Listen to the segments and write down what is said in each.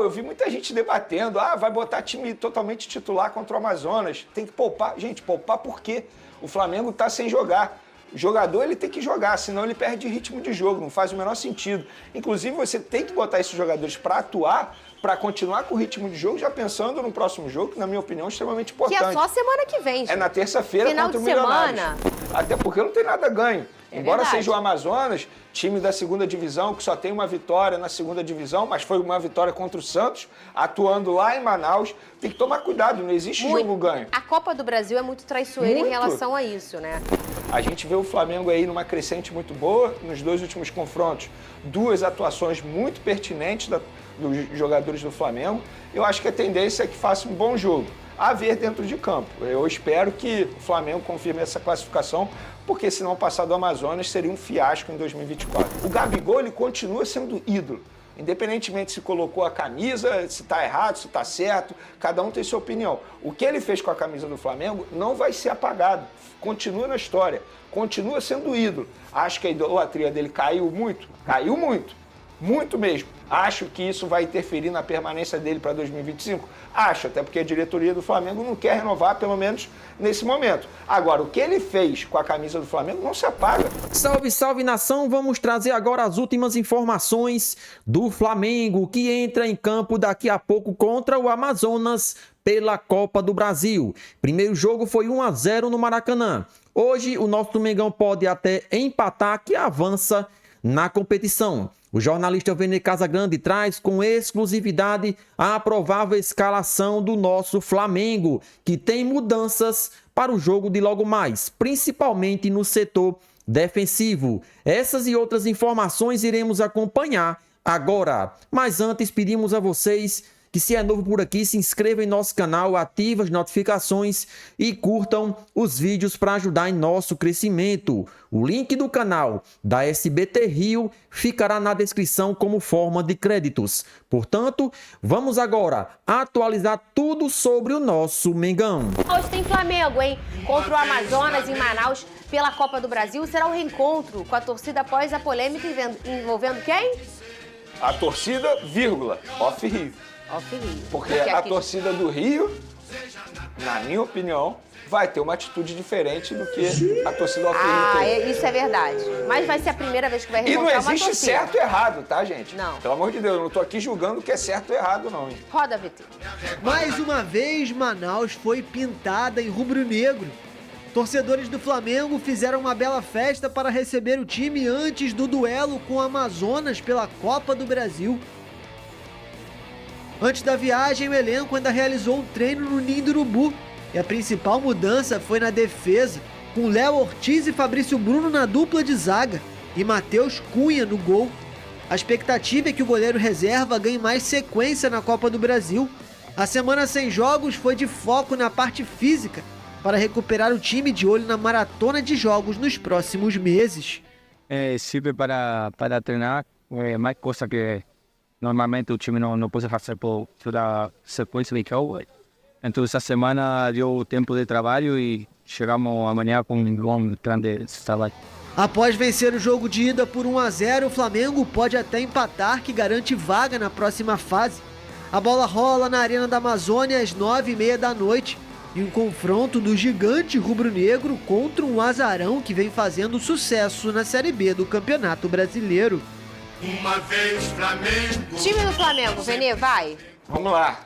Eu vi muita gente debatendo, vai botar time totalmente titular contra o Amazonas, tem que poupar. Gente, poupar por quê? O Flamengo tá sem jogar. O jogador ele tem que jogar, senão ele perde ritmo de jogo, não faz o menor sentido. Inclusive, você tem que botar esses jogadores para atuar, para continuar com o ritmo de jogo, já pensando no próximo jogo, que na minha opinião é extremamente importante. Que é só semana que vem. É na terça-feira contra o Milionários. Até porque não tem nada ganho. Embora seja o Amazonas, time da segunda divisão, que só tem uma vitória na segunda divisão, mas foi uma vitória contra o Santos, atuando lá em Manaus. Tem que tomar cuidado, não existe jogo ganho. A Copa do Brasil é muito traiçoeira em relação a isso, né? A gente vê o Flamengo aí numa crescente muito boa, nos 2 últimos confrontos, 2 atuações muito pertinentes dos jogadores do Flamengo. Eu acho que a tendência é que faça um bom jogo, a ver dentro de campo. Eu espero que o Flamengo confirme essa classificação, porque se não passar do Amazonas seria um fiasco em 2024. O Gabigol, ele continua sendo ídolo. Independentemente se colocou a camisa, se está errado, se está certo, cada um tem sua opinião. O que ele fez com a camisa do Flamengo não vai ser apagado. Continua na história, continua sendo ídolo. Acho que a idolatria dele caiu muito mesmo. Acho que isso vai interferir na permanência dele para 2025? Acho, até porque a diretoria do Flamengo não quer renovar, pelo menos nesse momento. Agora, o que ele fez com a camisa do Flamengo não se apaga. Salve, salve, nação! Vamos trazer agora as últimas informações do Flamengo, que entra em campo daqui a pouco contra o Amazonas pela Copa do Brasil. Primeiro jogo foi 1-0 no Maracanã. Hoje, o nosso Mengão pode até empatar, que avança na competição. O jornalista Vene Casagrande traz com exclusividade a provável escalação do nosso Flamengo, que tem mudanças para o jogo de logo mais, principalmente no setor defensivo. Essas e outras informações iremos acompanhar agora. Mas antes pedimos a vocês que, se é novo por aqui, se inscreva em nosso canal, ative as notificações e curtam os vídeos para ajudar em nosso crescimento. O link do canal da SBT Rio ficará na descrição como forma de créditos. Portanto, vamos agora atualizar tudo sobre o nosso Mengão. Hoje tem Flamengo, hein? Contra o Amazonas em Manaus pela Copa do Brasil. Será um reencontro com a torcida após a polêmica envolvendo quem? A torcida, vírgula, off Rio. Porque a torcida do Rio, na minha opinião, vai ter uma atitude diferente do que a torcida do Rio tem. Isso é verdade. Mas vai ser a primeira vez que vai reencontrar uma torcida. E não existe certo e errado, tá, gente? Não. Pelo amor de Deus, eu não tô aqui julgando o que é certo ou errado, não, hein? Roda, VT. Mais uma vez, Manaus foi pintada em rubro-negro. Torcedores do Flamengo fizeram uma bela festa para receber o time antes do duelo com o Amazonas pela Copa do Brasil. Antes da viagem, o elenco ainda realizou um treino no Ninho do Urubu. E a principal mudança foi na defesa, com Léo Ortiz e Fabrício Bruno na dupla de zaga e Matheus Cunha no gol. A expectativa é que o goleiro reserva ganhe mais sequência na Copa do Brasil. A semana sem jogos foi de foco na parte física, para recuperar o time de olho na maratona de jogos nos próximos meses. Sirve para treinar, mais coisa que normalmente o time não pode fazer por toda sequência de jogo. Então essa semana deu tempo de trabalho e chegamos amanhã com um bom grande trabalho. Após vencer o jogo de ida por 1-0, o Flamengo pode até empatar, que garante vaga na próxima fase. A bola rola na Arena da Amazônia às 9h30 da noite. E um confronto do gigante rubro-negro contra um azarão que vem fazendo sucesso na Série B do Campeonato Brasileiro. Uma vez Flamengo. Time do Flamengo, Vene, vai. Vamos lá.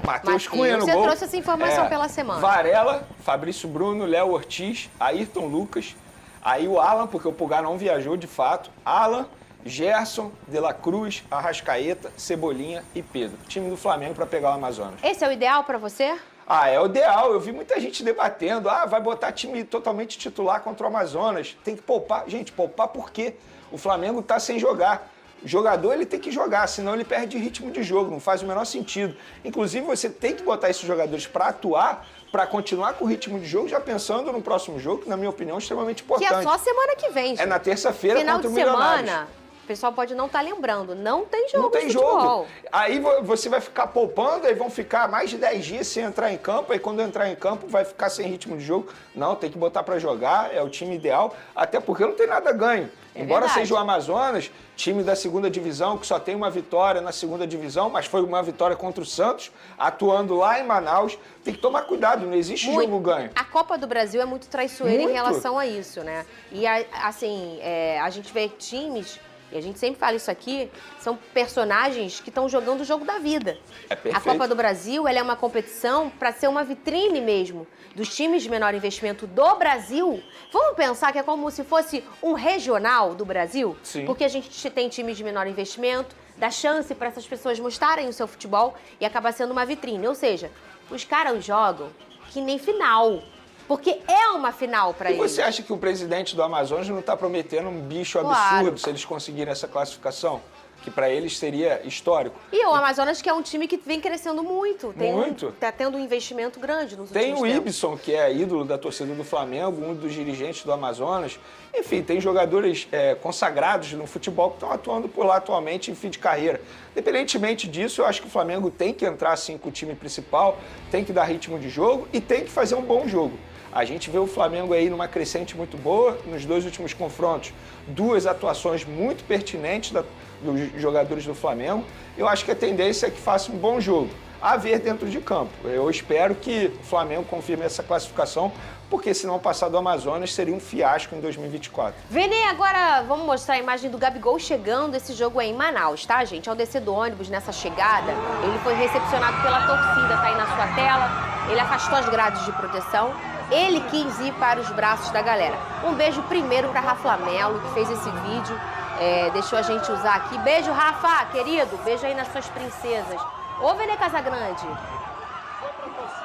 Matheus Cunha no você gol. trouxe essa informação pela semana. Varela, Fabrício Bruno, Léo Ortiz, Ayrton Lucas. Aí o Alan, porque o Pulgar não viajou de fato. Alan, Gerson, De La Cruz, Arrascaeta, Cebolinha e Pedro. Time do Flamengo para pegar o Amazonas. Esse é o ideal para você? É o ideal. Eu vi muita gente debatendo. Vai botar time totalmente titular contra o Amazonas. Tem que poupar. Gente, poupar por quê? O Flamengo tá sem jogar. O jogador ele tem que jogar, senão ele perde ritmo de jogo, não faz o menor sentido. Inclusive, você tem que botar esses jogadores para atuar, para continuar com o ritmo de jogo, já pensando no próximo jogo, que na minha opinião é extremamente importante. Que é só semana que vem, gente. É na terça-feira contra o Milionários. pessoal pode não estar lembrando. Não tem jogo Não tem de futebol. jogo. Aí você vai ficar poupando, aí vão ficar mais de 10 dias sem entrar em campo, aí quando entrar em campo vai ficar sem ritmo de jogo. Não, tem que botar para jogar, é o time ideal, até porque não tem nada ganho. Embora verdade. seja o Amazonas, time da segunda divisão, que só tem uma vitória na segunda divisão, mas foi uma vitória contra o Santos, atuando lá em Manaus, tem que tomar cuidado, não existe jogo ganho. A Copa do Brasil é muito traiçoeira Muito. em relação a isso, né? E, assim, a gente vê times, e a gente sempre fala isso aqui, são personagens que estão jogando o jogo da vida. É perfeito. A Copa do Brasil, ela é uma competição para ser uma vitrine mesmo dos times de menor investimento do Brasil. Vamos pensar que é como se fosse um regional do Brasil? Sim. Porque a gente tem times de menor investimento, dá chance para essas pessoas mostrarem o seu futebol e acaba sendo uma vitrine. Ou seja, os caras jogam que nem final. Porque é uma final para E eles. você acha que o presidente do Amazonas não está prometendo um bicho Claro. absurdo se eles conseguirem essa classificação? Que para eles seria histórico. E o Amazonas, que é um time que vem crescendo muito. Muito. Tá tendo um investimento grande nos Tem últimos o tempos. Ibson, que é ídolo da torcida do Flamengo, um dos dirigentes do Amazonas. Enfim, tem jogadores consagrados no futebol que estão atuando por lá atualmente em fim de carreira. Independentemente disso, eu acho que o Flamengo tem que entrar assim com o time principal, tem que dar ritmo de jogo e tem que fazer um bom jogo. A gente vê o Flamengo aí numa crescente muito boa, nos 2 últimos confrontos, 2 atuações muito pertinentes dos jogadores do Flamengo. Eu acho que a tendência é que faça um bom jogo, a ver dentro de campo. Eu espero que o Flamengo confirme essa classificação, porque se não passar do Amazonas seria um fiasco em 2024. Vene, agora vamos mostrar a imagem do Gabigol chegando. Esse jogo é em Manaus, tá, gente? Ao descer do ônibus nessa chegada, ele foi recepcionado pela torcida, tá aí na sua tela. Ele afastou as grades de proteção. Ele quis ir para os braços da galera. Um beijo primeiro para Rafa Melo, que fez esse vídeo, deixou a gente usar aqui. Beijo, Rafa, querido. Beijo aí nas suas princesas. Ô, Vene Casagrande.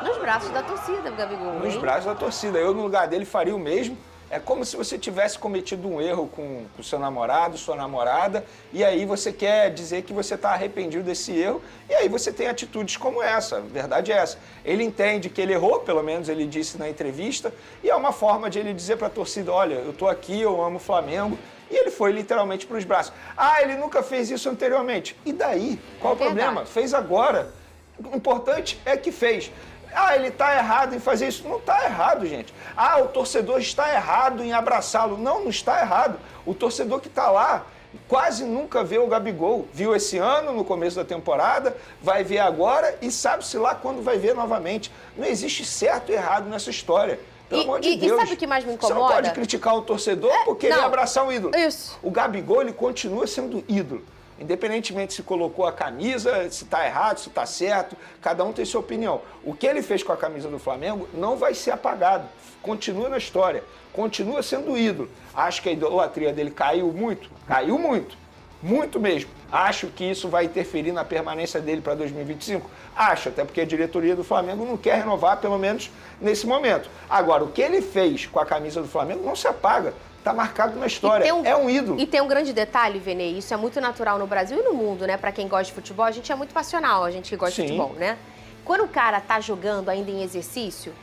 Nos braços da torcida, Gabigol. Nos hein? braços da torcida. Eu, no lugar dele, faria o mesmo. É como se você tivesse cometido um erro com o seu namorado, sua namorada, e aí você quer dizer que você está arrependido desse erro, e aí você tem atitudes como essa. A verdade é essa. Ele entende que ele errou, pelo menos ele disse na entrevista, e é uma forma de ele dizer para a torcida, olha, eu estou aqui, eu amo o Flamengo, e ele foi literalmente para os braços. Ah, ele nunca fez isso anteriormente. E daí? Qual o problema? Fez agora. O importante é que fez. Ah, ele está errado em fazer isso. Não está errado, gente. Ah, o torcedor está errado em abraçá-lo. Não está errado. O torcedor que está lá quase nunca vê o Gabigol. Viu esse ano, no começo da temporada, vai ver agora e sabe-se lá quando vai ver novamente. Não existe certo e errado nessa história. Pelo amor de Deus. E sabe o que mais me incomoda? Você não pode criticar o torcedor por querer abraçar o ídolo. Isso. O Gabigol, ele continua sendo ídolo. Independentemente se colocou a camisa, se está errado, se está certo, cada um tem sua opinião. O que ele fez com a camisa do Flamengo não vai ser apagado. Continua na história. Continua sendo ídolo. Acho que a idolatria dele caiu muito. Caiu muito. Muito mesmo. Acho que isso vai interferir na permanência dele para 2025? Acho, até porque a diretoria do Flamengo não quer renovar, pelo menos nesse momento. Agora, o que ele fez com a camisa do Flamengo não se apaga. Está marcado na história. É um ídolo. E tem um grande detalhe, Vene, isso é muito natural no Brasil e no mundo, né? Para quem gosta de futebol, a gente é muito passional, a gente que gosta de futebol, né? Quando o cara tá jogando ainda em exercício,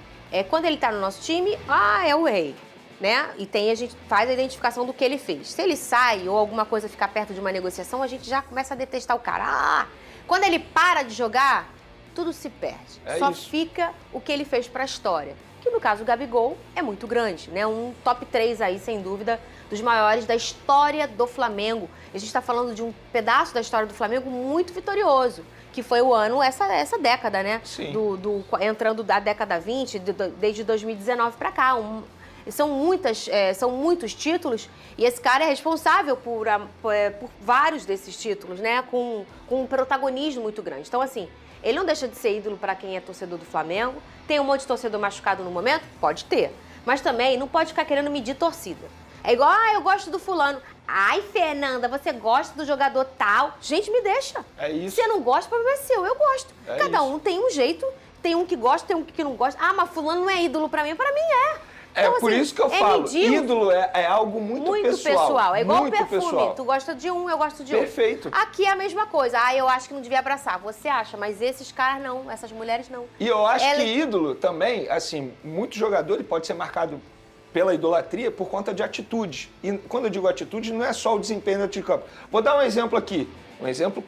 quando ele tá no nosso time, é o rei, né? E a gente faz a identificação do que ele fez. Se ele sai ou alguma coisa ficar perto de uma negociação, a gente já começa a detestar o cara. Quando ele para de jogar, tudo se perde. Só fica o que ele fez para a história. Que no caso do Gabigol é muito grande, né? Um top 3 aí, sem dúvida, dos maiores da história do Flamengo. A gente está falando de um pedaço da história do Flamengo muito vitorioso, que foi o ano, essa década, né? Sim. Entrando da década 20, desde 2019 para cá. São muitos títulos e esse cara é responsável por vários desses títulos, né? Com um protagonismo muito grande. Então, assim, ele não deixa de ser ídolo para quem é torcedor do Flamengo. Tem um monte de torcedor machucado no momento? Pode ter. Mas também não pode ficar querendo medir torcida. É igual, eu gosto do fulano. Ai, Fernanda, você gosta do jogador tal? Gente, me deixa. É isso. Se você não gosta, o problema é seu. Eu gosto. Cada um tem um jeito. Tem um que gosta, tem um que não gosta. Ah, mas fulano não é ídolo para mim. Para mim é. Então, por isso que eu falo, ídolo é algo muito pessoal. É igual muito perfume. Pessoal. Tu gosta de um, eu gosto de Perfeito. um. Aqui é a mesma coisa. Eu acho que não devia abraçar. Você acha, mas esses caras não, essas mulheres não. E eu acho que ídolo também, assim, muito jogador ele pode ser marcado pela idolatria por conta de atitudes. E quando eu digo atitudes, não é só o desempenho dentro de campo. Vou dar um exemplo aqui, um exemplo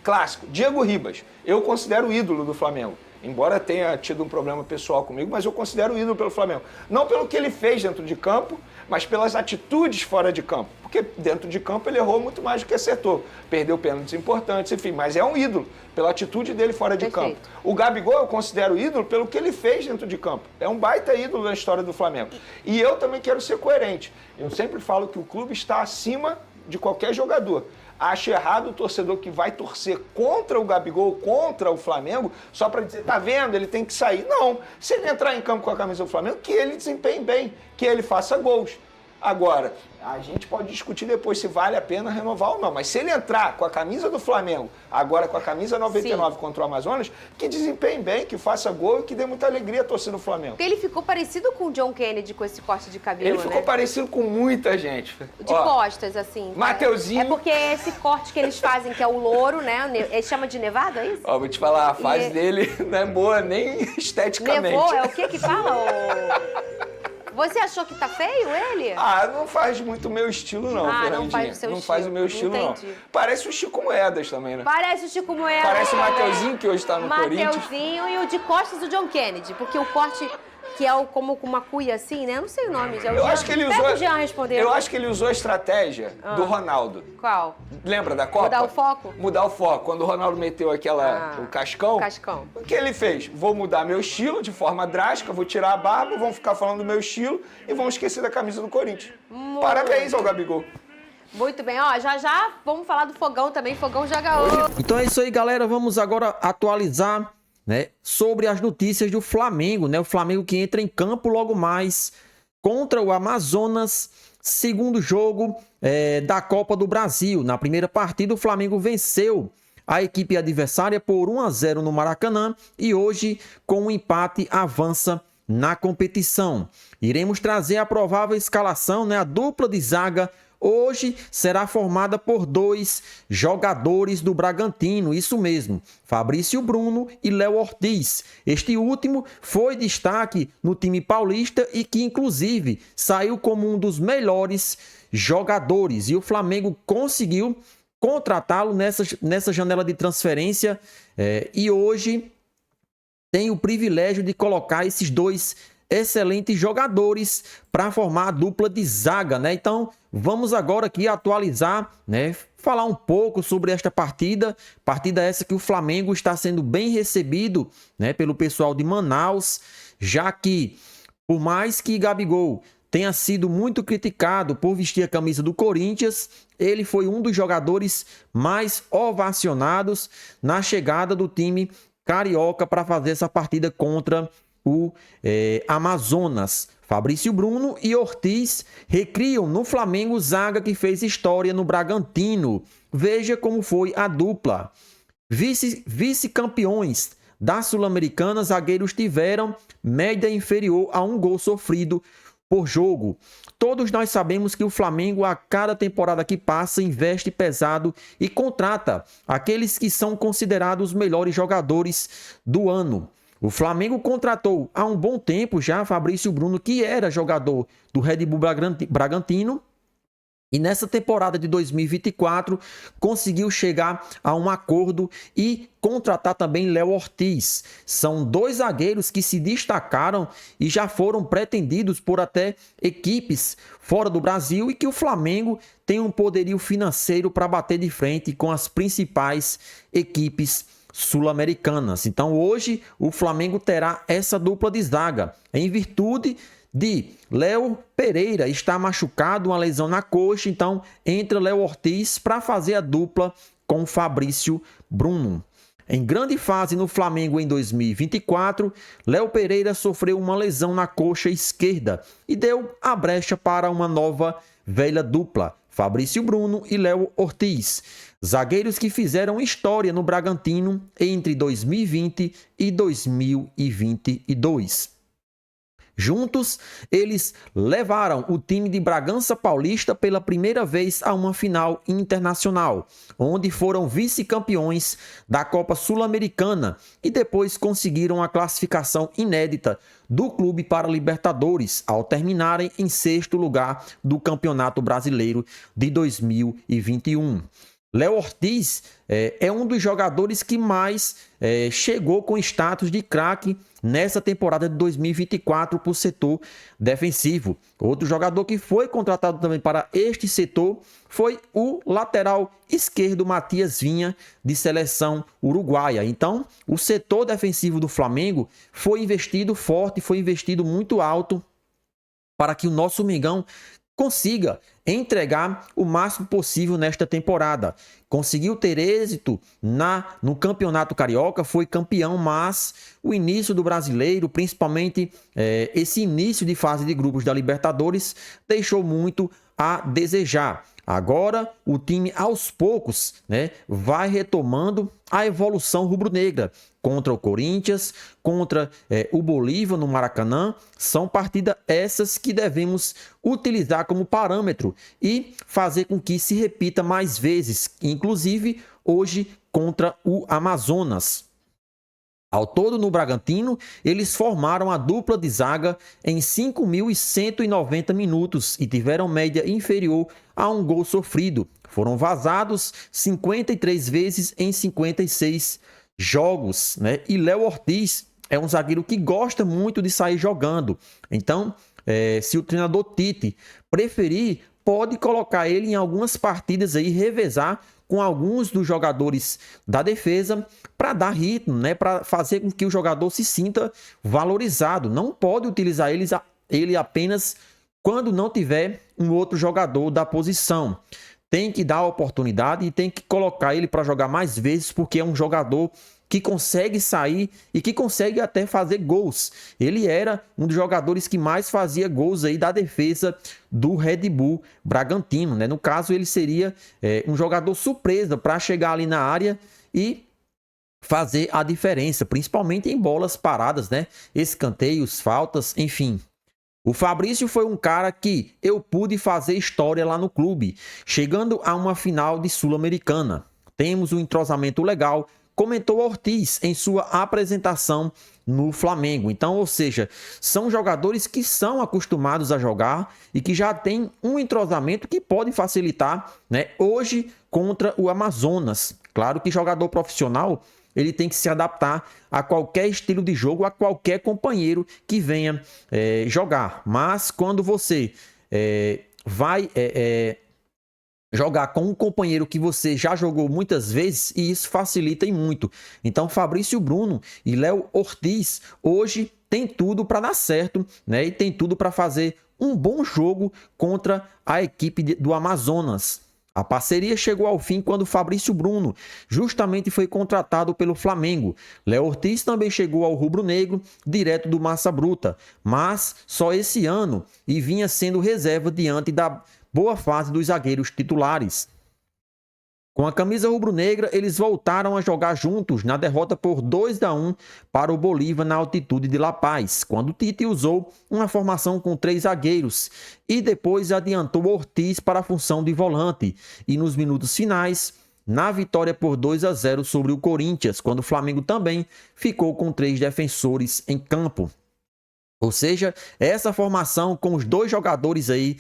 clássico. Diego Ribas, eu considero o ídolo do Flamengo. Embora tenha tido um problema pessoal comigo, mas eu considero o ídolo pelo Flamengo. Não pelo que ele fez dentro de campo, mas pelas atitudes fora de campo. Porque dentro de campo ele errou muito mais do que acertou. Perdeu pênaltis importantes, enfim, mas é um ídolo pela atitude dele fora de campo. O Gabigol eu considero ídolo pelo que ele fez dentro de campo. É um baita ídolo na história do Flamengo. E eu também quero ser coerente. Eu sempre falo que o clube está acima de qualquer jogador. Acho errado o torcedor que vai torcer contra o Gabigol, contra o Flamengo, só para dizer, tá vendo, ele tem que sair. Não, se ele entrar em campo com a camisa do Flamengo, que ele desempenhe bem, que ele faça gols. Agora, a gente pode discutir depois se vale a pena renovar ou não, mas se ele entrar com a camisa do Flamengo, agora com a camisa 99 contra o Amazonas, que desempenhe bem, que faça gol e que dê muita alegria à torcida do Flamengo. Porque ele ficou parecido com o John Kennedy com esse corte de cabelo, Ele ficou parecido com muita gente. De costas, assim. Mateuzinho. É porque esse corte que eles fazem, que é o louro, né? Ele chama de nevado, é isso? Vou te falar, a fase dele não é boa nem esteticamente. Nevou? É o que fala? Você achou que tá feio ele? Não faz muito o meu estilo, não, Fernandinha. Não faz o seu não estilo. Faz o meu estilo, não. Parece o Chico Moedas também, né? Parece o Chico Moedas. Parece o Mateuzinho, que hoje tá no Corinthians. Mateuzinho e o de costas do John Kennedy, porque o corte que é como com uma cuia assim, né? Eu não sei o nome. Eu acho que ele usou. O Jean responder. Eu acho que ele usou a estratégia do Ronaldo. Qual? Lembra da Copa? Mudar o foco? Mudar o foco. Quando o Ronaldo meteu o cascão. O que ele fez? Vou mudar meu estilo de forma drástica, vou tirar a barba, vão ficar falando do meu estilo e vão esquecer da camisa do Corinthians. Parabéns ao Gabigol. Muito bem, já vamos falar do Fogão também. Fogão joga hoje. Então é isso aí, galera. Vamos agora atualizar, né, sobre as notícias do Flamengo, né? O Flamengo que entra em campo logo mais contra o Amazonas, segundo jogo da Copa do Brasil. Na primeira partida, o Flamengo venceu a equipe adversária por 1-0 no Maracanã e hoje, com um empate, avança na competição. Iremos trazer a provável escalação, né? A dupla de zaga hoje será formada por 2 jogadores do Bragantino, isso mesmo, Fabrício Bruno e Léo Ortiz. Este último foi destaque no time paulista e que inclusive saiu como um dos melhores jogadores. E o Flamengo conseguiu contratá-lo nessa janela de transferência e hoje tem o privilégio de colocar esses 2 excelentes jogadores para formar a dupla de zaga, né? Então, vamos agora aqui atualizar, né? Falar um pouco sobre esta partida essa que o Flamengo está sendo bem recebido, né, pelo pessoal de Manaus, já que, por mais que Gabigol tenha sido muito criticado por vestir a camisa do Corinthians, ele foi um dos jogadores mais ovacionados na chegada do time carioca para fazer essa partida contra o Amazonas. Fabrício Bruno e Ortiz recriam no Flamengo zaga que fez história no Bragantino. Veja como foi a dupla. Vice-campeões da Sul-Americana, zagueiros tiveram média inferior a 1 gol sofrido por jogo. Todos nós sabemos que o Flamengo, a cada temporada que passa, investe pesado e contrata aqueles que são considerados os melhores jogadores do ano. O Flamengo contratou há um bom tempo já Fabrício Bruno, que era jogador do Red Bull Bragantino, e nessa temporada de 2024 conseguiu chegar a um acordo e contratar também Léo Ortiz. São 2 zagueiros que se destacaram e já foram pretendidos por até equipes fora do Brasil e que o Flamengo tem um poderio financeiro para bater de frente com as principais equipes sul-americanas. Então hoje o Flamengo terá essa dupla de zaga em virtude de Léo Pereira estar machucado, uma lesão na coxa, então entra Léo Ortiz para fazer a dupla com Fabrício Bruno. Em grande fase no Flamengo em 2024, Léo Pereira sofreu uma lesão na coxa esquerda e deu a brecha para uma nova velha dupla, Fabrício Bruno e Léo Ortiz, zagueiros que fizeram história no Bragantino entre 2020 e 2022. Juntos, eles levaram o time de Bragança Paulista pela primeira vez a uma final internacional, onde foram vice-campeões da Copa Sul-Americana e depois conseguiram a classificação inédita do clube para a Libertadores, ao terminarem em 6º lugar do Campeonato Brasileiro de 2021. Léo Ortiz é um dos jogadores que mais chegou com status de craque nessa temporada de 2024 para o setor defensivo. Outro jogador que foi contratado também para este setor foi o lateral esquerdo Matias Vinha, de seleção uruguaia. Então, o setor defensivo do Flamengo foi investido forte, foi investido muito alto para que o nosso Mengão consiga entregar o máximo possível nesta temporada. Conseguiu ter êxito no Campeonato Carioca, foi campeão, mas o início do Brasileiro, principalmente esse início de fase de grupos da Libertadores, deixou muito a desejar. Agora, o time, aos poucos, vai retomando a evolução rubro-negra contra o Corinthians, contra o Bolívar no Maracanã. São partidas essas que devemos utilizar como parâmetro e fazer com que se repita mais vezes, inclusive hoje contra o Amazonas. Ao todo, no Bragantino, eles formaram a dupla de zaga em 5.190 minutos e tiveram média inferior a um gol sofrido. Foram vazados 53 vezes em 56 jogos, E Léo Ortiz é um zagueiro que gosta muito de sair jogando. Então, se o treinador Tite preferir, pode colocar ele em algumas partidas aí, revezar com alguns dos jogadores da defesa para dar ritmo, para fazer com que o jogador se sinta valorizado. Não pode utilizar ele apenas quando não tiver um outro jogador da posição. Tem que dar a oportunidade e tem que colocar ele para jogar mais vezes, porque é um jogador que consegue sair e que consegue até fazer gols. Ele era um dos jogadores que mais fazia gols aí da defesa do Red Bull Bragantino, No caso, ele seria um jogador surpresa para chegar ali na área e fazer a diferença, principalmente em bolas paradas, escanteios, faltas, enfim. O Fabrício foi um cara que eu pude fazer história lá no clube, chegando a uma final de Sul-Americana. Temos um entrosamento legal, comentou Ortiz em sua apresentação no Flamengo. Então, ou seja, são jogadores que são acostumados a jogar e que já têm um entrosamento que pode facilitar, hoje contra o Amazonas. Claro que jogador profissional, ele tem que se adaptar a qualquer estilo de jogo, a qualquer companheiro que venha jogar. Mas quando você vai jogar com um companheiro que você já jogou muitas vezes, e isso facilita e muito. Então, Fabrício Bruno e Léo Ortiz hoje tem tudo para dar certo, e tem tudo para fazer um bom jogo contra a equipe do Amazonas. A parceria chegou ao fim quando Fabrício Bruno justamente foi contratado pelo Flamengo. Léo Ortiz também chegou ao rubro-negro direto do Massa Bruta, mas só esse ano e vinha sendo reserva diante da boa fase dos zagueiros titulares. Com a camisa rubro-negra, eles voltaram a jogar juntos na derrota por 2-1 para o Bolívar na altitude de La Paz, quando Tite usou uma formação com 3 zagueiros e depois adiantou Ortiz para a função de volante. E nos minutos finais, na vitória por 2-0 sobre o Corinthians, quando o Flamengo também ficou com 3 defensores em campo. Ou seja, essa formação com os 2 jogadores aí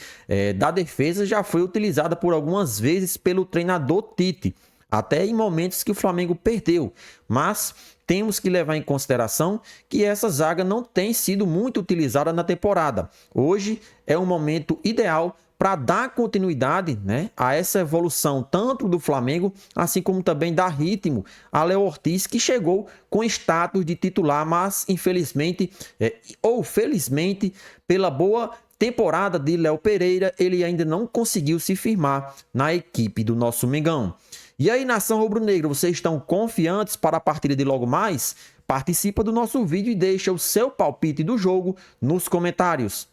da defesa já foi utilizada por algumas vezes pelo treinador Tite, até em momentos que o Flamengo perdeu. Mas temos que levar em consideração que essa zaga não tem sido muito utilizada na temporada. Hoje é um momento ideal para dar continuidade a essa evolução tanto do Flamengo, assim como também dar ritmo a Léo Ortiz, que chegou com status de titular, mas infelizmente ou felizmente, pela boa temporada de Léo Pereira, ele ainda não conseguiu se firmar na equipe do nosso Mengão. E aí, nação rubro-negra, vocês estão confiantes para a partida de logo mais? Participa do nosso vídeo e deixa o seu palpite do jogo nos comentários.